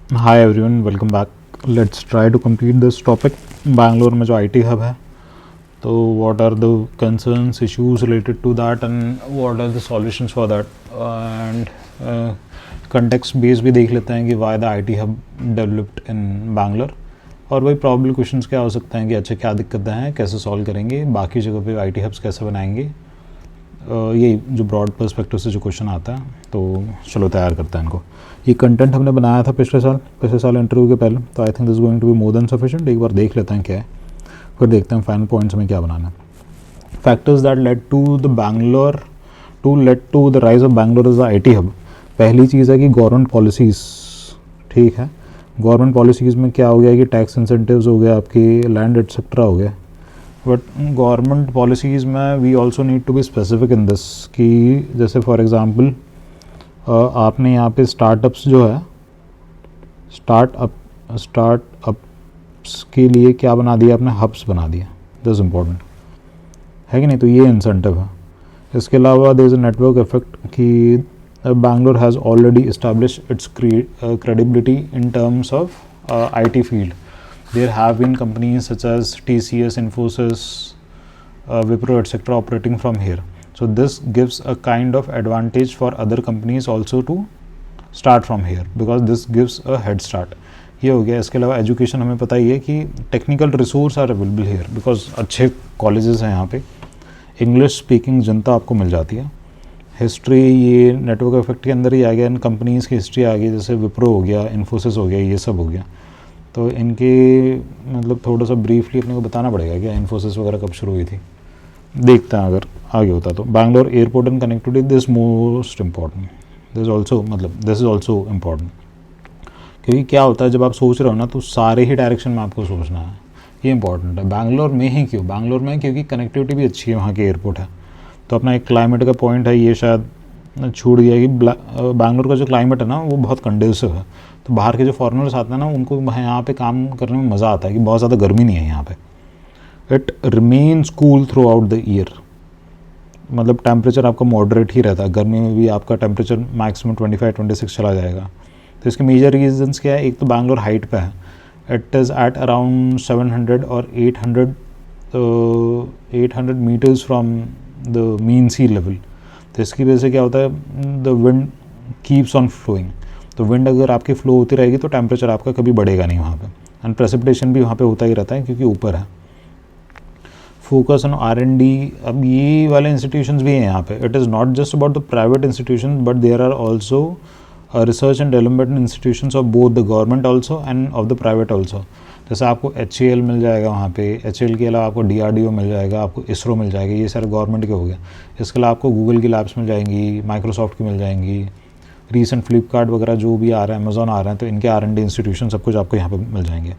Hi everyone, welcome back. Let's try to complete this topic. Bangalore में जो IT hub है, तो what are the concerns, issues related to that and what are the solutions for that, and context base भी देख लेते हैं कि why the IT hub developed in Bangalore, और वही प्रॉब्लम क्वेश्चंस क्या हो सकते हैं कि अच्छा क्या दिक्कतें हैं, कैसे सॉल्व करेंगे, बाकी जगह पे आईटी हब्स कैसे बनाएंगे। ये जो ब्रॉड पर्सपेक्टिव से जो क्वेश्चन आता है, तो चलो तैयार करते हैं इनको। ये कंटेंट हमने बनाया था पिछले साल इंटरव्यू के पहले, तो I think this going to be more than sufficient. एक बार देख लेते हैं क्या है, फिर देखते हैं फाइनल पॉइंट्स में क्या बनाना है। Factors that led to the rise of Bangalore is the IT hub. पहली चीज़ है कि गवर्नमेंट पॉलिसीज़, ठीक है। गवर्नमेंट पॉलिसीज़ में क्या हो गया कि टैक्स इंसेंटिव्स हो गया, आपकी लैंड एटसेट्रा हो गया। बट गवर्नमेंट पॉलिसीज़ में we also need to be specific in this, कि जैसे फॉर एग्ज़ाम्पल आपने यहाँ पे स्टार्टअप्स जो है, स्टार्टअप्स के लिए क्या बना दिया आपने, हब्स बना दिया। दिस इज़ इम्पॉर्टेंट है कि नहीं, तो ये इंसेंटिव है। इसके अलावा there is a network effect कि Bangalore has already establish its credibility in terms of IT field. There have been companies such as TCS, Infosys, Wipro, etc. operating from here. So this gives a kind of advantage for other companies also to start from here, because this gives a head start. ये हो गया। इसके अलावा education हमें पता ही है कि technical resource are available here, because अच्छे कॉलेजेस हैं यहाँ पे, इंग्लिश स्पीकिंग जनता आपको मिल जाती है। हिस्ट्री ये नेटवर्क इफेक्ट के अंदर ही आ गया, इन कंपनीज़ की हिस्ट्री आ गई, जैसे विप्रो हो गया, इन्फोसिस हो गया, ये सब हो गया। तो इनके मतलब थोड़ा सा ब्रीफली अपने को बताना पड़ेगा क्या इन्फोसिस वगैरह कब शुरू हुई थी, देखते हैं अगर आगे होता तो। Bangalore airport and connectivity, this most important, this is also important. क्योंकि क्या होता है जब आप सोच रहे हो ना, तो सारे ही डायरेक्शन में आपको सोचना है, ये इंपॉर्टेंट है। बैंगलोर में ही क्यों, बैंगलोर में क्योंकि कनेक्टिविटी भी अच्छी है, वहाँ के एयरपोर्ट है। तो अपना एक क्लाइमेट का पॉइंट है, ये शायद छूट गया कि बैंगलोर का जो क्लाइमेट है ना, वो बहुत कंडेंसिव है। तो बाहर के जो फॉरेनर्स आते हैं ना, उनको यहाँ पे काम करने में मज़ा आता है कि बहुत ज़्यादा गर्मी नहीं है यहाँ पे। It remains cool through out the year, मतलब टेम्परेचर आपका मॉडरेट ही रहता है। गर्मी में भी आपका टेम्परेचर मैक्सिमम 25-26 चला जाएगा। तो इसके मेजर रीजंस क्या है, एक तो बैंगलोर हाइट पे है, इट इज़ एट अराउंड 700 और 800 meters from the mean sea level. तो इसकी वजह से क्या होता है, the wind keeps on flowing. तो विंड अगर आपकी फ्लो होती रहेगी तो टेम्परेचर आपका कभी बढ़ेगा नहीं वहाँ पे, एंड प्रेसिपिटेशन भी वहाँ पे होता ही रहता है क्योंकि ऊपर है। फोकस ऑन R&D, अब ये वाले इंस्टीट्यूशंस भी हैं यहाँ पे। It is not just about the private institution, but there are also research and development institutions of both the government also and of the private also. जैसे आपको HAL मिल जाएगा वहाँ पे, HAL के अलावा आपको DRDO मिल जाएगा, आपको ISRO मिल जाएगा, ये सारे गवर्नमेंट के हो गए। इसके अलावा आपको गूगल की लैब्स मिल जाएंगी, माइक्रोसॉफ्ट की मिल जाएंगी, रीसेंट फ्लिपकार्ट वगैरह जो भी आ रहा है, अमेजोन आ रहे हैं, तो इनके R&D इंस्टीट्यूशन सब कुछ आपको यहाँ पे मिल जाएंगे।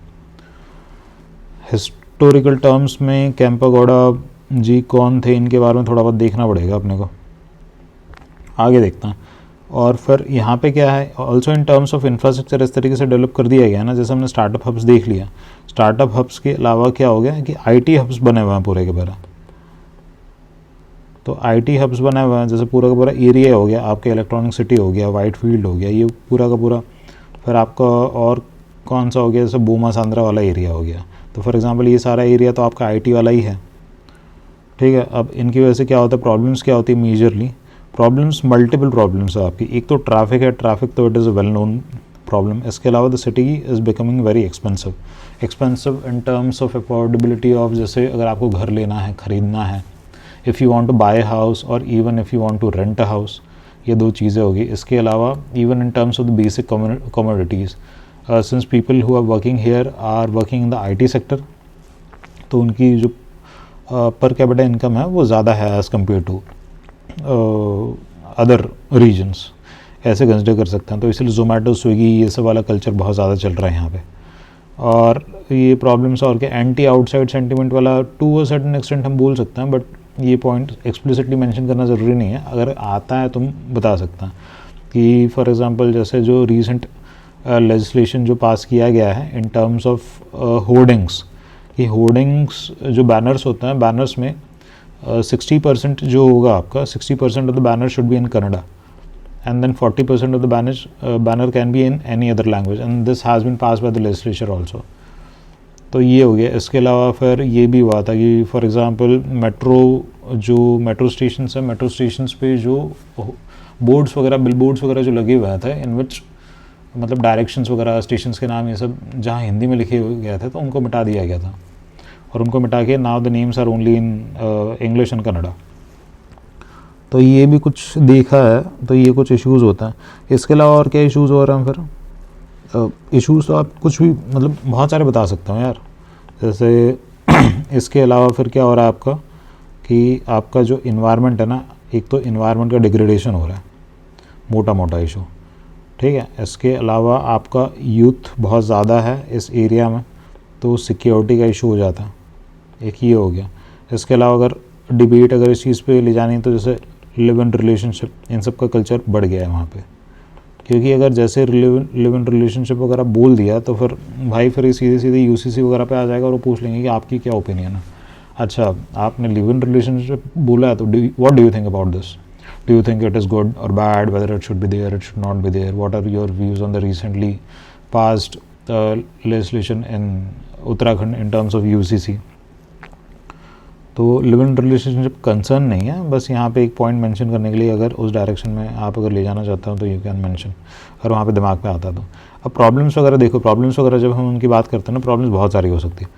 हिस्टोरिकल टर्म्स में कैंपागोड़ा जी कौन थे, इनके बारे में थोड़ा बहुत देखना पड़ेगा अपने को, आगे देखते हैं। और फिर यहाँ पे क्या है, also in terms of infrastructure इस तरीके से डेवलप कर दिया गया ना, जैसे हमने स्टार्टअप हब्स देख लिया। स्टार्टअप हब्स के अलावा क्या हो गया कि IT हब्स बने हुए हैं पूरे के पूरा। तो IT हब्स बने हुए हैं, जैसे पूरा का पूरा एरिया हो गया आपके, इलेक्ट्रॉनिक सिटी हो गया, वाइट फील्ड हो गया, ये पूरा का पूरा। फिर आपका और कौन सा हो गया, जैसे बोमा सांद्रा वाला एरिया हो गया। तो फॉर एग्जांपल ये सारा एरिया तो आपका IT वाला ही है, ठीक है। अब इनकी वजह से क्या होता है, प्रॉब्लम्स क्या होती है मेजरली, प्रॉब्लम्स मल्टीपल प्रॉब्लम्स है आपकी। एक तो ट्रैफिक है, ट्रैफिक तो it is a well known problem. इसके अलावा the city is becoming very expensive in terms of affordability of, जैसे अगर आपको घर लेना है, ख़रीदना है, if you want to buy house or even if you want to rent a house, ये दो चीज़ें होगी। इसके अलावा even in terms of the basic commodities, since people who are working here are working in the IT sector, तो उनकी जो per capita income है वो ज़्यादा है as compare to other regions, ऐसे कंसिडर कर सकते हैं। तो इसलिए जोमेटो, स्विगी, ये सब वाला कल्चर बहुत ज़्यादा चल रहा है यहाँ पे। और ये प्रॉब्लम्स और क्या, एंटी आउटसाइड सेंटिमेंट वाला टू अ सर्टेन एक्सटेंट हम बोल सकते हैं, बट ये पॉइंट एक्सप्लिसिटली मेंशन करना ज़रूरी नहीं है। अगर आता है तो हम बता सकते हैं कि फॉर एग्जांपल जैसे जो रीसेंट लेजिस्लेशन जो पास किया गया है इन टर्म्स ऑफ होर्डिंग्स, कि होर्डिंग्स जो बैनर्स होते हैं, बैनर्स में 60% जो होगा आपका, 60% of the banner should be in Kannada. and then 40% of the banner can be in any other language, and this has been passed by the legislature also. तो ये हो गया. इसके अलावा फिर ये भी हुआ था कि फॉर एग्जांपल मेट्रो स्टेशन है, मेट्रो स्टेशन पे जो बोर्ड्स वगैरह, बिल बोर्ड्स वगैरह जो लगे हुए थे इन विच मतलब डायरेक्शंस वगैरह, स्टेशन के नाम ये सब जहाँ हिंदी में लिखे गए थे तो उनको मिटा दिया गया था, और उनको मिटा के now the names are only in English and Kannada. तो ये भी कुछ देखा है, तो ये कुछ इश्यूज़ होता है. इसके अलावा और क्या इश्यूज़ हो रहे हैं फिर? इश्यूज़ तो आप कुछ भी मतलब बहुत सारे बता सकता हूँ यार. जैसे इसके अलावा फिर क्या हो रहा है आपका कि आपका जो इन्वायरमेंट है ना, एक तो इन्वायरमेंट का डिग्रेडेशन हो रहा है, मोटा मोटा इशू. ठीक है. इसके अलावा आपका यूथ बहुत ज़्यादा है इस एरिया में, तो सिक्योरिटी का इशू हो जाता है. एक ये हो गया. इसके अलावा अगर डिबेट अगर इस चीज़ पे ले जानी है तो जैसे लिव इन रिलेशनशिप, इन सब का कल्चर बढ़ गया है वहाँ पे. क्योंकि अगर जैसे लिव इन रिलेशनशिप वगैरह बोल दिया तो फिर भाई फिर सीधे सीधे यूसीसी वगैरह पे आ जाएगा और वो पूछ लेंगे कि आपकी क्या ओपिनियन है. अच्छा, आपने लिव इन रिलेशनशिप बोला है तो what do you think about this? Do you think it is good or bad, whether it should be there, it should not be there? What are your views on the recently passed legislation in Uttarakhand in terms of UCC? तो live in relationship concern नहीं है, बस यहाँ पे एक point mention करने के लिए, अगर उस डायरेक्शन में आप अगर ले जाना चाहते हो तो यू कैन मेंशन, और वहाँ पे दिमाग पे आता तो. अब प्रॉब्लम्स वगैरह देखो, प्रॉब्लम्स वगैरह जब हम उनकी बात करते हैं ना, प्रॉब्लम्स बहुत सारी हो सकती है.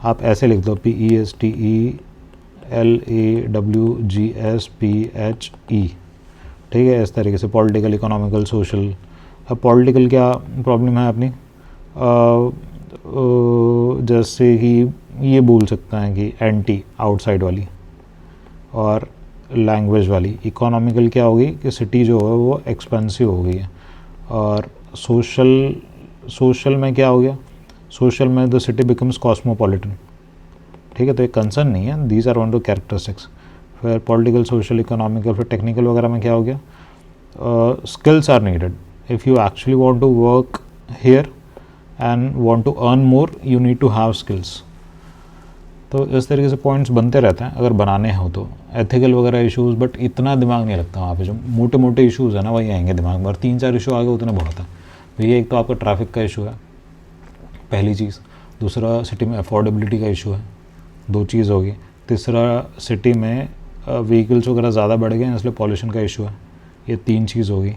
आप ऐसे लिख दो PESTELAWGSPHE. ठीक है, इस तरीके से पॉलिटिकल, इकोनॉमिकल, सोशल. अब पॉलिटिकल क्या प्रॉब्लम है अपनी, जैसे कि ये बोल सकते हैं कि एंटी आउटसाइड वाली और लैंग्वेज वाली. इकोनॉमिकल क्या होगी कि सिटी जो है वो एक्सपेंसिव हो गई है. और सोशल में क्या हो गया, सोशल में द सिटी बिकम्स कॉस्मोपॉलिटन. ठीक है, तो एक कंसर्न नहीं है. These are one of the characteristics. फिर पॉलिटिकल, सोशल, इकोनॉमिकल. फिर टेक्निकल वगैरह में क्या हो गया, skills are needed. If you actually want to work here and want to earn more, you need to have skills. तो इस तरीके से पॉइंट्स बनते रहते हैं अगर बनाने हो तो. एथिकल वगैरह इश्यूज़, बट इतना दिमाग नहीं लगता वहाँ पे. जो मोटे मोटे इश्यूज़ है ना वही आएंगे दिमाग में, और 3-4 इशू आगे उतने बहुत है भैया. एक तो आपका ट्रैफिक का इशू है, पहली चीज़. दूसरा, सिटी में अफोर्डेबिलिटी का इशू है, 2 चीज़ होगी. तीसरा, सिटी में व्हीकल्स वगैरह ज़्यादा बढ़ गए हैं इसलिए पॉल्यूशन का इशू है, ये 3 चीज़ होगी.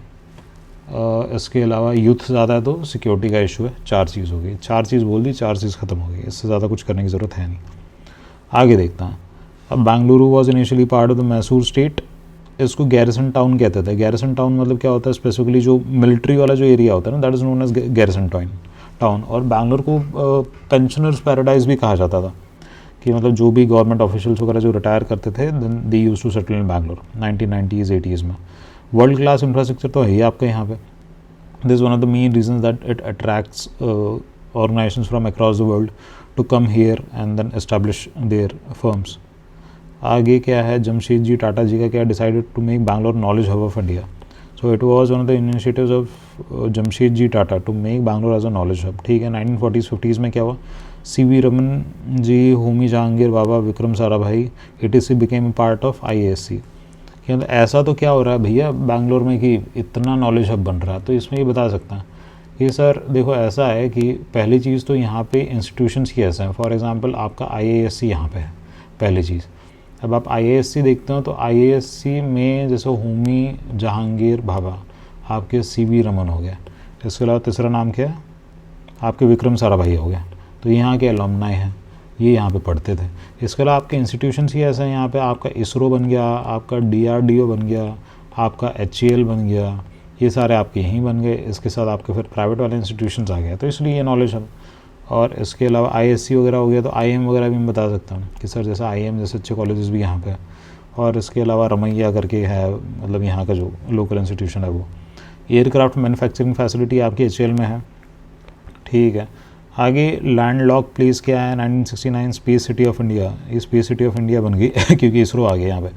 इसके अलावा यूथ ज़्यादा है तो सिक्योरिटी का इशू है. 4 चीज़ होगी. 4 चीज़ बोल दी, 4 चीज़ ख़त्म हो गई. इससे ज़्यादा कुछ करने की ज़रूरत है नहीं. आगे देखता हूँ. अब Bengaluru was initially part of the Mysore state. इसको गैरिसन टाउन कहते थे. गैरिसन टाउन मतलब क्या होता है, स्पेसिफिकली जो मिलिट्री वाला जो एरिया होता है ना, that is known as garrison town. और बैंगलोर को पेंशनर्स पैराडाइज भी कहा जाता था, कि मतलब जो भी गवर्नमेंट ऑफिशियल्स वगैरह जो रिटायर करते थे then they used to settle in Bangalore 1990s 80s में. वर्ल्ड क्लास इंफ्रास्ट्रक्चर तो है ही आपका यहाँ पे. This is one of the main reasons that it attracts organisations from across the world to come here and then establish their firms. आगे क्या है, जमशेद जी टाटा जी का क्या, decided to make Bangalore knowledge hub of India. So it was one of the initiatives of Jamshed ji Tata to make Bangalore as a knowledge hub. ठीक है. 1940s-50s में क्या हुआ, C.V. Raman ji, Homi Jehangir Bhabha, Vikram Sarabhai, etc became a part of IASC. कि मतलब ऐसा तो क्या हो रहा है भैया बैंगलोर में कि इतना नॉलेज हब बन रहा है. तो इसमें ये बता सकता है कि सर देखो ऐसा है कि पहली चीज़ तो यहाँ पे इंस्टीट्यूशंस की ऐसा है. फॉर एग्जांपल आपका IASC यहाँ पे है पहली चीज़. अब आप IASC देखते हो तो IASC में जैसे होमी जहांगीर भाभा आपके C.V. रमन हो गया. इसके अलावा तीसरा नाम क्या है आपके, विक्रम साराभाई हो गया. तो यहाँ के अलुमनाई हैं, ये यहाँ पे पढ़ते थे. इसके अलावा आपके इंस्टीट्यूशंस ही ऐसे हैं यहाँ पे. आपका ISRO बन गया, आपका DRDO बन गया, आपका HAL बन गया, ये सारे आपके यहीं बन गए. इसके साथ आपके फिर प्राइवेट वाले इंस्टीट्यूशंस आ गए, तो इसलिए ये नॉलेज है. और इसके अलावा ISC वगैरह हो गया, तो IIM वगैरह भी मैं बता सकता हूँ कि सर जैसा IIM जैसे अच्छे कॉलेजेस भी यहाँ पे. और इसके अलावा रमैया करके है, मतलब यहाँ का जो लोकल इंस्टीट्यूशन है वो. एयरक्राफ्ट मैन्युफैक्चरिंग फैसिलिटी आपकी HAL में है. ठीक है. आगे लैंड लॉक प्लेस क्या है, 1969 स्पेस सिटी ऑफ इंडिया. ये स्पेस सिटी ऑफ इंडिया बन गई क्योंकि ISRO आ गया यहाँ पे.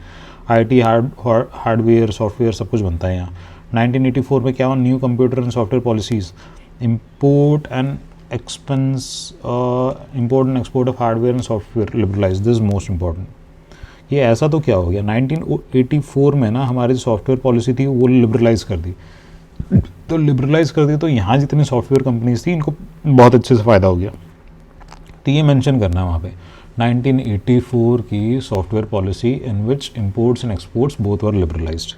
IT हार्डवेयर सॉफ्टवेयर सब कुछ बनता है यहाँ. 1984 में क्या हुआ, new computer and software policies. Import and export of hardware and software liberalise. This is most important, ये ऐसा तो क्या हो गया, 1984 में ना हमारी सॉफ्टवेयर पॉलिसी थी वो लिबरलाइज कर दी। तो लिबरलाइज कर दी तो यहाँ जितनी सॉफ्टवेयर कंपनीज थी इनको बहुत अच्छे से फ़ायदा हो गया। तो ये मेंशन करना है वहाँ पे 1984 की software policy in which imports and exports both were liberalised.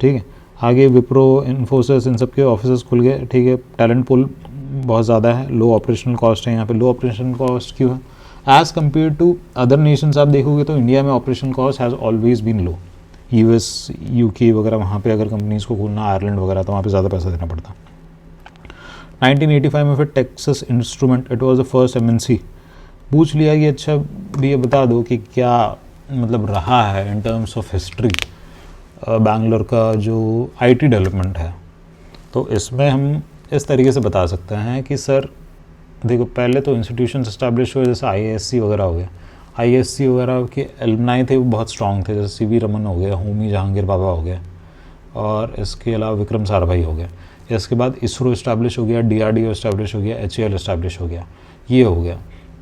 ठीक है, आगे विप्रो, इन्फोसिस, इन सब के ऑफिस खुल गए। ठीक है, टैलेंट पूल बहुत ज़्यादा है, लो ऑपरेशनल कॉस्ट है यहाँ पे। लो ऑपरेशनल कॉस्ट क्यों है? As compare to other nations आप देखोगे तो इंडिया में operational cost has always been low. US, UK वगैरह वहाँ पे अगर कंपनीज़ को खोलना, आयरलैंड वगैरह, तो वहाँ पे ज़्यादा पैसा देना पड़ता। 1985 में फिर Texas instrument, it was the first MNC. पूछ लिया कि अच्छा भी ये बता दो कि क्या मतलब रहा है in terms of history Bangalore का जो आईटी डेवलपमेंट है। तो इसमें हम इस तरीके से बता सकते हैं कि सर देखो, पहले तो इंस्टीट्यूशन इस्टेब्लिश हुए, जैसे आईएएससी वगैरह हो गया। आईएएससी वगैरह के एलुमनाई थे वो बहुत स्ट्रॉन्ग थे, जैसे सीवी रमन हो गया, होमी जहांगीर बाबा हो गया, और इसके अलावा विक्रम साराभाई हो गया। इसके बाद इसरो इस्टेब्लिश हो गया, डीआरडीओ इस्टेब्लिश हो गया, एचएएल इस्टेब्लिश हो गया, ये हो गया।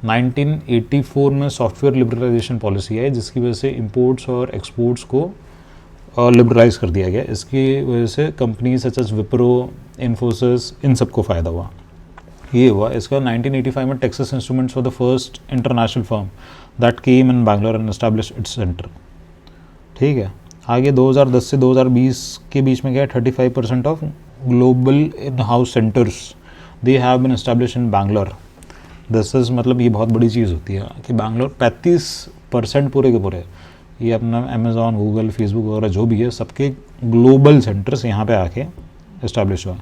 1984 में सॉफ्टवेयर लिबरलाइजेशन पॉलिसी आई जिसकी वजह से इंपोर्ट्स और एक्सपोर्ट्स को लिबरलाइज कर दिया गया। इसकी वजह से company such as Wipro, Infosys, इन सबको फ़ायदा हुआ, ये हुआ। इसका 1985 में Texas Instruments for the first international firm that came in Bangalore and establish its centre. ठीक है, आगे 2010 से 2020 के बीच में क्या, 35% of global in house centres they have been establish in Bangalore. This is मतलब ये बहुत बड़ी चीज़ होती है कि बैंगलोर 35% पूरे के पूरे, ये अपना अमेज़ॉन, गूगल, फेसबुक वगैरह जो भी है सबके ग्लोबल सेंटर्स यहाँ पे आके इस्टेब्लिश हुआ।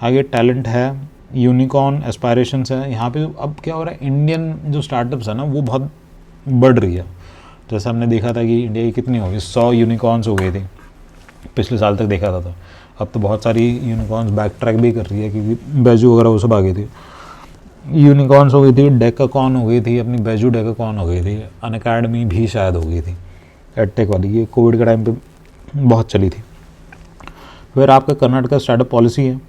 आगे टैलेंट है, यूनिकॉर्न एस्पायरेशंस है। यहाँ पे अब क्या हो रहा है, इंडियन जो स्टार्टअप्स है ना वो बहुत बढ़ रही है। जैसे हमने देखा था कि इंडिया की कितनी हो गई, 100 यूनिकॉर्न्स हो गई थी पिछले साल तक देखा था। तो अब तो बहुत सारी यूनिकॉर्न्स बैक ट्रैक भी कर रही है क्योंकि बैजू वगैरह वो सब आ गई थी। यूनिकॉर्न्स हो गई थी, डेकाकॉन हो गई थी, अपनी बैजू डेकाकॉन हो गई थी, अनअकैडमी भी शायद हो गई थी एडटेक वाली, ये कोविड के टाइम पे बहुत चली थी। फिर आपका कर्नाटका स्टार्टअप पॉलिसी है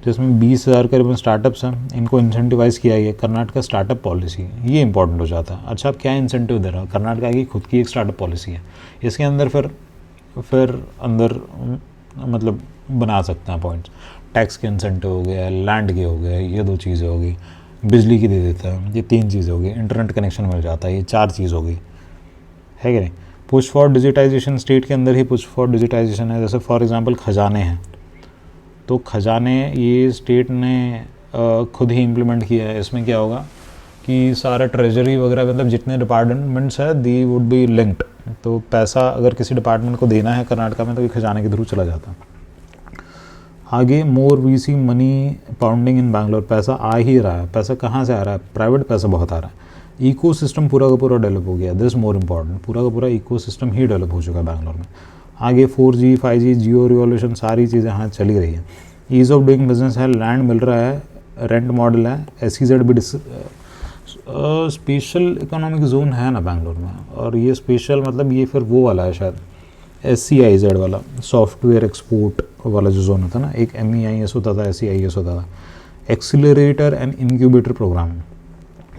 जिसमें 20,000 करीब स्टार्टअप्स हैं, इनको इंसेंटिवाइज़ किया गया। कर्नाटका स्टार्टअप पॉलिसी ये इंपॉर्टेंट हो जाता है। अच्छा, आप क्या इंसेंटिव दे रहे हो? कर्नाटका की खुद की एक स्टार्टअप पॉलिसी है, इसके अंदर फिर अंदर मतलब बना सकते हैं पॉइंट्स। टैक्स के इंसेंटिव हो गया, लैंड के हो गए, ये 2 चीज़ें हो गई, बिजली की दे देता है, ये 3 चीज़ें हो गई, इंटरनेट कनेक्शन मिल जाता है, ये 4 चीज़ हो गई, है कि नहीं। पुश फॉर डिजिटाइजेशन, स्टेट के अंदर ही पुश फॉर डिजिटाइजेशन है। जैसे फॉर एग्जांपल खजाने हैं, तो खजाने ये स्टेट ने खुद ही इम्प्लीमेंट किया है। इसमें क्या होगा कि सारा ट्रेजरी वगैरह मतलब जितने डिपार्टमेंट्स है दी वुड बी लिंक्ड। तो पैसा अगर किसी डिपार्टमेंट को देना है कर्नाटका में तो ये खजाने के थ्रू चला जाता है। आगे मोर वीसी मनी पाउंडिंग इन बैंगलोर, पैसा आ ही रहा है। पैसा कहाँ से आ रहा है? प्राइवेट पैसा बहुत आ रहा है। इकोसिस्टम पूरा का पूरा डेवलप हो गया, दिस मोर इम्पॉर्टेंट, पूरा का पूरा इकोसिस्टम ही डेवलप हो चुका है बैंगलोर में। आगे 4G 5G जियो रिवॉल्यूशन सारी चीज़ें हाँ चली रही है। ईज़ ऑफ डूइंग बिजनेस है, लैंड मिल रहा है, रेंट मॉडल है, SEZ भी स्पेशल इकोनॉमिक जोन है ना बैंगलोर में। और ये स्पेशल मतलब ये फिर वो वाला है शायद SCIZ वाला, सॉफ्टवेयर एक्सपोर्ट वाला जो जोन होता है ना, एक MEIS होता था, SEIS होता था, एक्सीलरेटर एंड इंक्यूबेटर प्रोग्राम।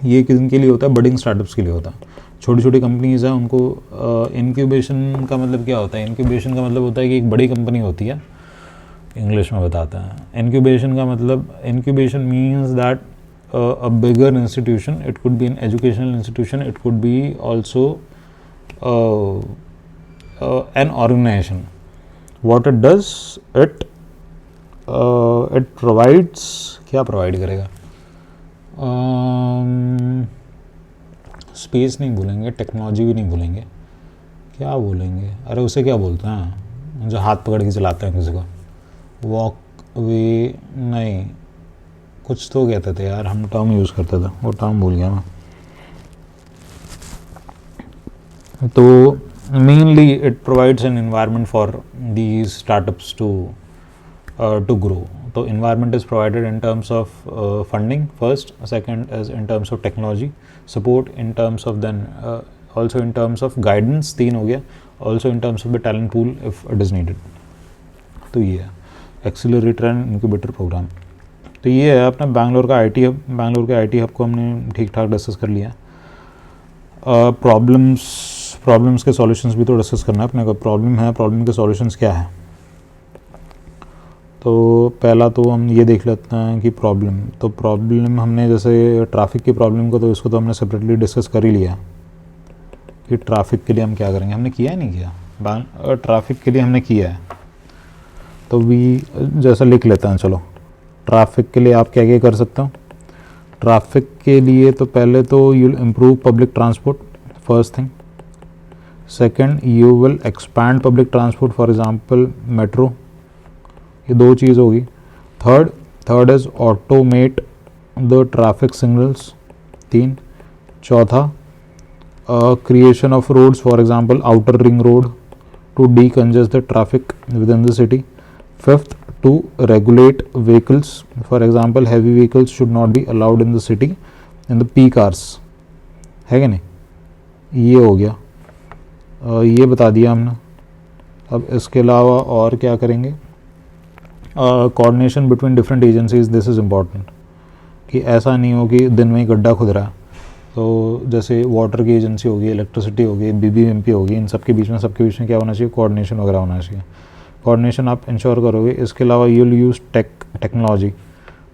ये किन के लिए होता है? बडिंग स्टार्टअप्स के लिए होता है। छोटी छोटी कंपनीज हैं उनको इंक्यूबेशन का मतलब क्या होता है? इंक्यूबेशन का मतलब होता है कि एक बड़ी कंपनी होती है, इंग्लिश में बताते हैं। इंक्यूबेशन का मतलब, incubation means that a bigger institution, it could be an educational institution, it could be also an organization. What it does, it provides, क्या प्रोवाइड करेगा? स्पेस नहीं बोलेंगे, टेक्नोलॉजी भी नहीं बोलेंगे, क्या बोलेंगे? अरे उसे क्या बोलते हैं जो हाथ पकड़ के चलाते हैं किसी को? वॉक वे नहीं, कुछ तो कहते थे यार, हम टर्म यूज़ करते थे, वो टर्म भूल गया मैं। तो mainly it provides an environment for these startups to grow. तो environment is provided in terms of funding first, second is in terms of technology support, in terms of then also in terms of guidance, 3 हो गया, also in terms of the talent pool if it is needed। तो ये है accelerator and incubator programme. तो ये है अपना बैंगलोर का IT हब। बैंगलोर के IT हब को हमने ठीक ठाक डिस्कस कर लिया। प्रॉब्लम्स प्रॉब्लम्स के सॉल्यूशंस भी तो डिस्कस करना है अपने को। प्रॉब्लम है, प्रॉब्लम के सॉल्यूशंस क्या है। तो पहला तो हम ये देख लेते हैं कि प्रॉब्लम, तो प्रॉब्लम हमने जैसे ट्रैफिक की प्रॉब्लम को तो इसको तो हमने सेपरेटली डिस्कस कर ही लिया कि ट्रैफिक के लिए हम क्या करेंगे। हमने किया है नहीं किया, ट्रैफिक के लिए हमने किया है तो भी जैसा लिख लेते हैं। चलो ट्रैफिक के लिए आप क्या क्या कर सकते हो। ट्रैफिक के लिए तो पहले तो you will improve public transport, first thing. Second, you will expand public transport, for example metro, ये दो चीज़ होगी। Third is automate the traffic signals, 3। चौथा, creation of roads, for example outer ring road to decongest the traffic within the city. Fifth, to regulate vehicles, for example heavy vehicles should not be allowed in the city in the peak hours, है कि नहीं। ये हो गया, ये बता दिया हमने। अब इसके अलावा और क्या करेंगे, coordination between different agencies, this is important कि ऐसा नहीं हो कि दिन में ही गड्ढा खुद रहा। तो जैसे वाटर की एजेंसी होगी, इलेक्ट्रिसिटी होगी, BBMP होगी, इन सब के बीच में क्या होना चाहिए, कोऑर्डिनेशन वगैरह होना चाहिए। कोऑर्डिनेशन आप इंश्योर करोगे। इसके अलावा you will use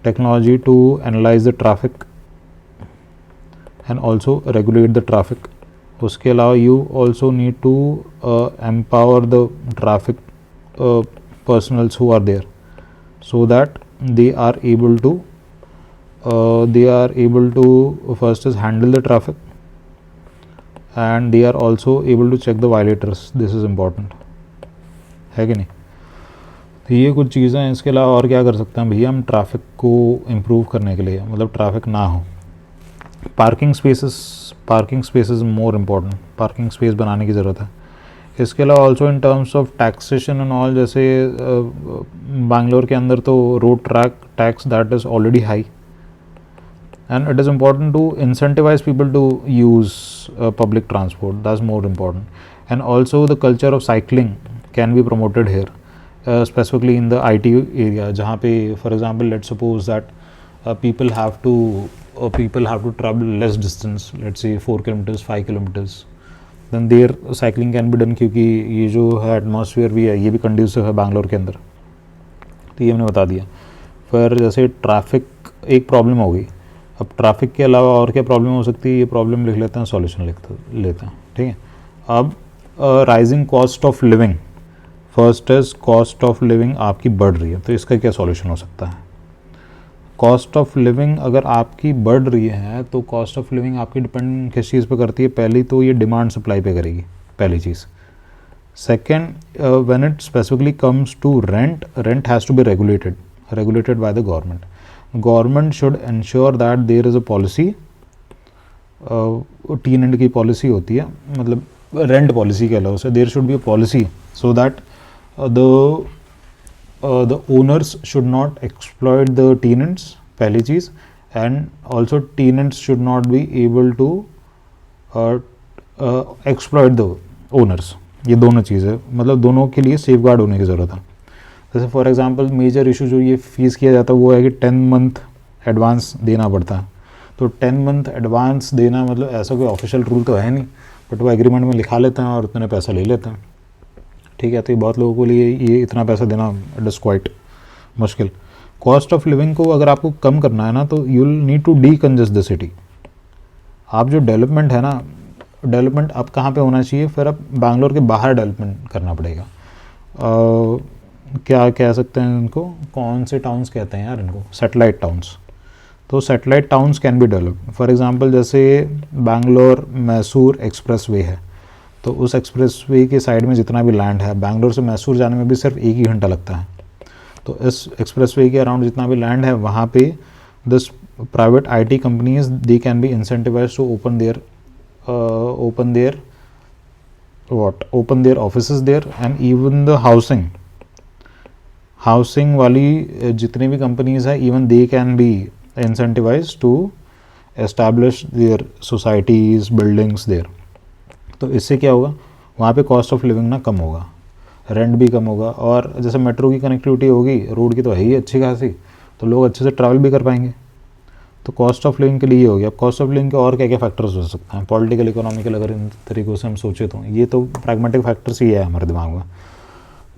technology to analyse the traffic and also regulate the traffic. उसके अलावा you also need to empower the traffic personnels who are there so that they are able to first is handle the traffic and they are also able to check the violators, this is important, है कि नहीं। तो ये कुछ चीज़ें हैं। इसके अलावा और क्या कर सकते हैं भैया हम ट्रैफिक को इम्प्रूव करने के लिए, मतलब ट्रैफिक ना हो। Parking spaces more important, parking space बनाने की ज़रूरत है। इसके अलावा also in terms of taxation and all, जैसे बैंगलोर के अंदर तो road tax that is already high and it is important to incentivize people to use public transport, that's more important. And also the culture of cycling can be promoted here, specifically in the IT area, jahan pe for example let's suppose that people have to travel less distance, let's say 4 kilometers 5 kilometers, then their cycling can be done, क्योंकि ये जो है atmosphere भी है ये भी conducive है बैंगलोर के अंदर। तो ये हमने बता दिया। फिर जैसे ट्रैफिक एक प्रॉब्लम होगी, अब ट्रैफिक के अलावा और क्या प्रॉब्लम हो सकती है, ये प्रॉब्लम लिख लेते हैं, सॉल्यूशन लेते हैं, ठीक है। अब rising cost of living, first is cost of living आपकी बढ़ रही है, तो इसका क्या सॉल्यूशन हो सकता है। कॉस्ट ऑफ लिविंग अगर आपकी बढ़ रही है तो कॉस्ट ऑफ लिविंग आपकी डिपेंड किस चीज़ पे करती है, पहली तो ये डिमांड सप्लाई पे करेगी, पहली चीज़। Second, when it specifically comes to rent has to be regulated by the government. Government should ensure that there is a policy, T&D की पॉलिसी होती है, मतलब रेंट पॉलिसी कह लो उसे, there should be a policy so that the owners should not exploit the tenants, पहली चीज़, and also tenants should not be able to exploit the owners. ये दोनों चीज़ें, मतलब दोनों के लिए सेफ गार्ड होने की ज़रूरत है। जैसे फॉर एग्जांपल मेजर इशू जो ये फीस किया जाता है वो है कि 10 मंथ एडवांस देना पड़ता है। तो 10 मंथ एडवांस देना मतलब ऐसा कोई ऑफिशियल रूल तो है नहीं, बट वो एग्रीमेंट में लिखा लेते हैं और उतने पैसा ले लेते हैं, ठीक है। तो ये बहुत लोगों के लिए ये इतना पैसा देना इट इज़ क्वाइट मुश्किल। कॉस्ट ऑफ लिविंग को अगर आपको कम करना है ना तो you will need to decongest the city. आप जो डेवलपमेंट है ना, डेवलपमेंट अब कहाँ पे होना चाहिए, फिर अब बैंगलोर के बाहर डेवलपमेंट करना पड़ेगा। क्या कह सकते हैं इनको, कौन से टाउन्स कहते हैं यार इनको, सैटेलाइट टाउन्स। तो satellite towns can be develop. For example जैसे बैंगलोर मैसूर एक्सप्रेस वे है, तो उस एक्सप्रेस वे के साइड में जितना भी लैंड है, बैंगलोर से मैसूर जाने में भी सिर्फ 1 ही घंटा लगता है। तो इस एक्सप्रेस वे के अराउंड जितना भी लैंड है वहाँ पे this private IT companies they can be incentivise to open their offices there, and even the housing वाली जितनी भी कंपनीज है, even they can be incentivise to establish their societies, buildings there. तो इससे क्या होगा, वहाँ पे कॉस्ट ऑफ लिविंग ना कम होगा, रेंट भी कम होगा, और जैसे मेट्रो की कनेक्टिविटी होगी, रोड की तो है ही अच्छी खासी, तो लोग अच्छे से ट्रैवल भी कर पाएंगे। तो कॉस्ट ऑफ लिविंग के लिए ये हो गया। अब कॉस्ट ऑफ लिविंग के और क्या क्या फैक्टर्स हो सकते हैं, पॉलिटिकल इकोनॉमिकल, अगर इन तरीक़ों से हम सोचे तो ये तो प्रैग्मेटिक फैक्टर्स ही है हमारे दिमाग में।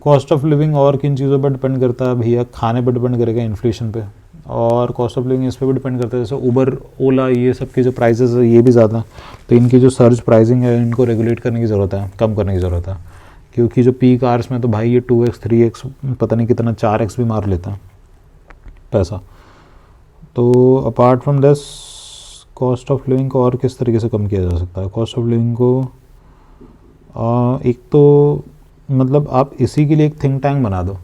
कॉस्ट ऑफ लिविंग और किन चीज़ों पर डिपेंड करता है भैया, खाने पर डिपेंड करेगा, इन्फ्लेशन पे, और कॉस्ट ऑफ लिविंग इस पर भी डिपेंड करता है, जैसे उबर, ओला, ये सब की जो प्राइसेस है ये भी ज़्यादा, तो इनकी जो सर्ज प्राइसिंग है इनको रेगुलेट करने की ज़रूरत है, कम करने की ज़रूरत है, क्योंकि जो पीक आवर्स में तो भाई ये 2x 3x पता नहीं कितना 4x भी मार लेता है पैसा। तो apart from this cost of living को और किस तरीके से कम किया जा सकता है? कॉस्ट ऑफ लिविंग को एक तो मतलब आप इसी के लिए एक थिंक टैंक बना दो,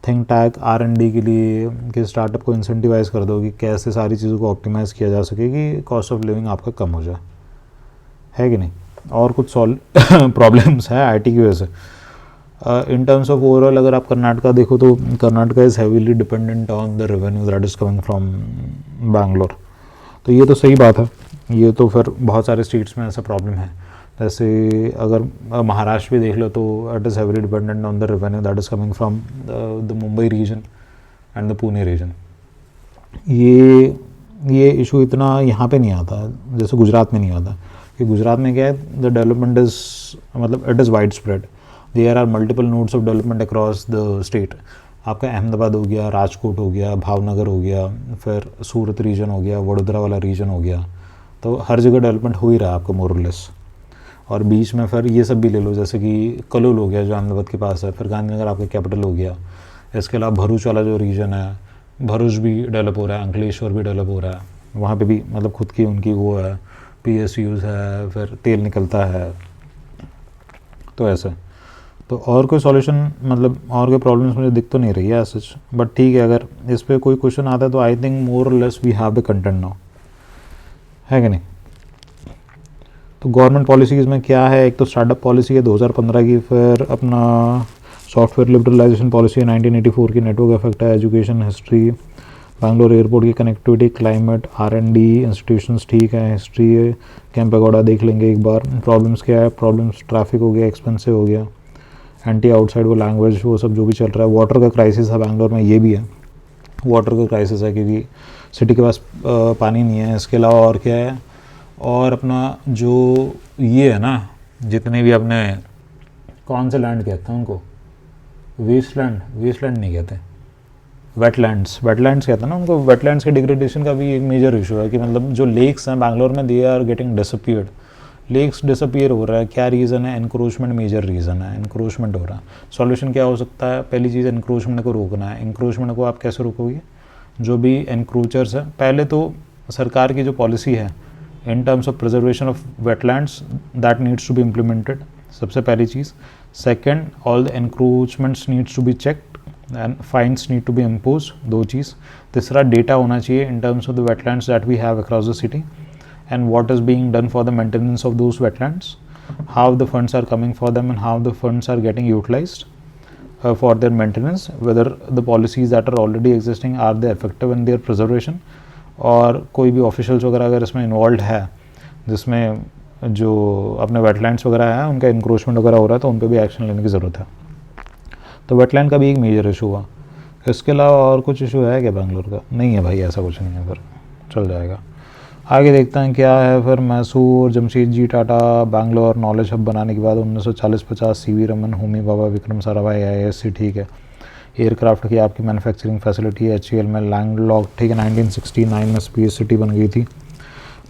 थिंक टैंक R&D के लिए, कि स्टार्टअप को इंसेंटिवाइज कर दो कि कैसे सारी चीज़ों को ऑप्टिमाइज़ किया जा सके कि कॉस्ट ऑफ लिविंग आपका कम हो जाए, है कि नहीं। और कुछ प्रॉब्लम्स है IT की वजह से। इन टर्म्स ऑफ ओवरऑल अगर आप कर्नाटका देखो तो Karnataka is heavily dependent on the revenue that is coming from Bangalore. तो ये तो सही बात है, ये तो फिर बहुत सारे स्टेट्स में ऐसा प्रॉब्लम है। जैसे अगर महाराष्ट्र भी देख लो तो it is heavily dependent on the revenue that is coming from the Mumbai region and the Pune region. ये इशू इतना यहाँ पे नहीं आता जैसे गुजरात में नहीं आता, कि गुजरात में क्या है, द डेवलपमेंट इज़ मतलब it is wide spread, there are multiple nodes of development across the state. आपका अहमदाबाद हो गया, राजकोट हो गया, भावनगर हो गया, फिर सूरत रीजन हो गया, वडोदरा वाला रीजन हो गया, तो हर जगह डेवलपमेंट हो ही रहा है आपका मोर और लेस। और बीच में फिर ये सब भी ले लो, जैसे कि कलोल हो गया जो अहमदाबाद के पास है, फिर गांधीनगर आपका कैपिटल हो गया। इसके अलावा भरूच वाला जो रीजन है, भरूच भी डेवलप हो रहा है, अंकलेश्वर भी डेवलप हो रहा है, वहाँ पे भी मतलब खुद की उनकी वो है, PSUs है, फिर तेल निकलता है, तो ऐसे। तो और कोई सॉल्यूशन मतलब और कोई प्रॉब्लम्स मुझे दिख तो नहीं रही है सच, बट ठीक है, अगर इस पर कोई क्वेश्चन आता है तो आई थिंक मोर और less we have the content now, है कि नहीं। तो गवर्नमेंट पॉलिसीज़ में क्या है, एक तो स्टार्टअप पॉलिसी है 2015 की, फिर अपना सॉफ्टवेयर लिबरलाइजेशन पॉलिसी है 1984 की, नेटवर्क इफेक्ट है, एजुकेशन, हिस्ट्री, बैंगलोर एयरपोर्ट की कनेक्टिविटी, क्लाइमेट, R&D, इंस्टीट्यूशंस ठीक है, हिस्ट्री है, कैंप पैगोडा देख लेंगे एक बार। प्रॉब्लम्स क्या है, प्रॉब्लम्स ट्रैफिक हो गया, एक्सपेंसिव हो गया, एंटी आउटसाइड वो लैंग्वेज, वो सब जो भी चल रहा है। वाटर का क्राइसिस है बैंगलोर में, ये भी है, वाटर का क्राइसिस है क्योंकि सिटी के पास पानी नहीं है। इसके अलावा और क्या है, और अपना जो ये है ना, जितने भी अपने कौन से लैंड कहते हैं उनको, वेस्टलैंड नहीं कहते, वेटलैंड्स कहते हैं ना उनको। वेटलैंड्स के डिग्रेडेशन का भी एक मेजर इशू है कि मतलब जो लेक्स हैं बैंगलोर में, they are getting disappeared, lakes disappear हो रहा है। क्या रीज़न है, एनक्रोचमेंट मेजर रीज़न है, एनक्रोचमेंट हो रहा है। सॉल्यूशन क्या हो सकता है, पहली चीज़ एनक्रोचमेंट को रोकना है। एनक्रोचमेंट को आप कैसे रोकोगे, जो भी एनक्रोचर्स है, पहले तो सरकार की जो पॉलिसी है in terms of preservation of wetlands, that needs to be implemented, सबसे पहली चीज़। Second, all the encroachments needs to be checked and fines need to be impose, दो चीज़। तीसरा, डेटा होना चाहिए in terms of the wetlands that we have across the city and what is being done for the maintenance of those wetlands, how the funds are coming for them and how the funds are getting utilized for their maintenance, whether the policies that are already existing are they effective in their preservation, और कोई भी officials वगैरह अगर इसमें involve है जिसमें जो अपने वेटलैंड्स वगैरह हैं उनका इंक्रोचमेंट वगैरह हो रहा है, तो उन पर भी एक्शन लेने की ज़रूरत है। तो वेटलैंड का भी एक मेजर इशू हुआ। इसके अलावा और कुछ इशू है क्या बैंगलोर का? नहीं है भाई, ऐसा कुछ नहीं है, फिर चल जाएगा। आगे देखते हैं क्या है फिर। मैसूर, जमशेदजी टाटा बैंगलोर नॉलेज हब बनाने के बाद 1940-50, CV रमन, होमी भाभा, विक्रम साराभाई, IISc ठीक है। एयरक्राफ्ट की आपकी मैन्युफैक्चरिंग फैसिलिटी है HAL में, लैंडलॉक ठीक है। 1969 में स्पेस सिटी बन गई थी।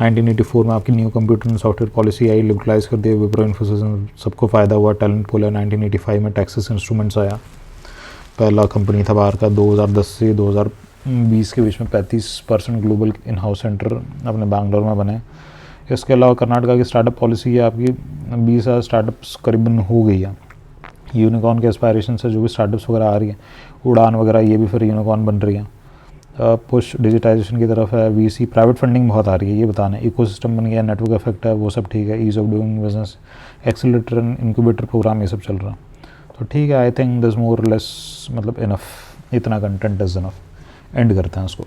1984 में आपकी new computer and software policy I, liberalise कर दिया विप्रो इन्फोसिस, सबको फ़ायदा हुआ। टैलेंट पूल है। 1985 में टेक्सास इंस्ट्रूमेंट्स आया, पहला कंपनी था बाहर का। 2010 से 2020 के बीच में 35% ग्लोबल इन हाउस सेंटर अपने बैंगलोर में बने। इसके अलावा कर्नाटका की स्टार्टअप पॉलिसी है आपकी, 20,000 स्टार्टअप्स करीबन हो गई है। यूनिकॉर्न के एस्पायरेशन से जो भी स्टार्टअप्स वगैरह आ रही है, उड़ान वगैरह, ये भी फिर यूनिकॉर्न बन रही है। पुश डिजिटाइजेशन की तरफ है। VC प्राइवेट फंडिंग बहुत आ रही है, ये बताना है। इकोसिस्टम बन गया, नेटवर्क इफेक्ट है, वो सब ठीक है। Ease of doing business, accelerator and incubator programme, ये सब चल रहा है। तो ठीक है, I think this more less मतलब इनफ, इतना कंटेंट इज़ इनफ। एंड करते हैं उसको।